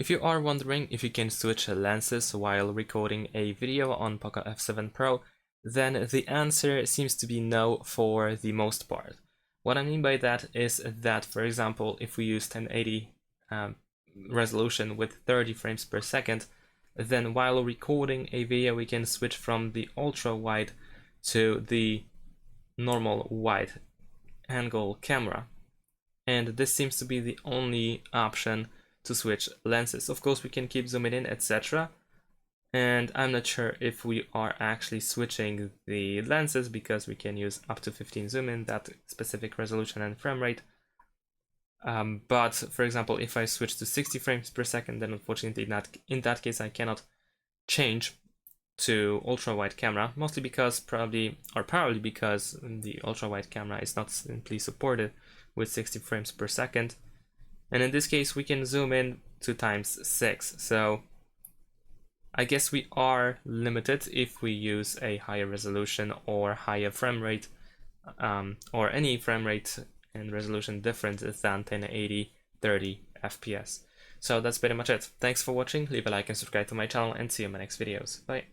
If you are wondering if you can switch lenses while recording a video on POCO F7 Pro, then the answer seems to be no for the most part. What I mean by that is that, for example, if we use 1080 resolution with 30 frames per second, then while recording a video we can switch from the ultra wide to the normal wide angle camera. And this seems to be the only option to switch lenses. Of course, we can keep zooming in, etc. And I'm not sure if we are actually switching the lenses, because we can use up to 15 zoom in, that specific resolution and frame rate. But for example, if I switch to 60 frames per second, then unfortunately in that case I cannot change to ultra wide camera, mostly because probably because the ultra wide camera is not simply supported with 60 frames per second. And in this case we can zoom in 2 times 6, so I guess we are limited if we use a higher resolution or higher frame rate, or any frame rate and resolution different than 1080 30 FPS. So that's pretty much it. Thanks for watching, leave a like and subscribe to my channel, and see you in my next videos. Bye.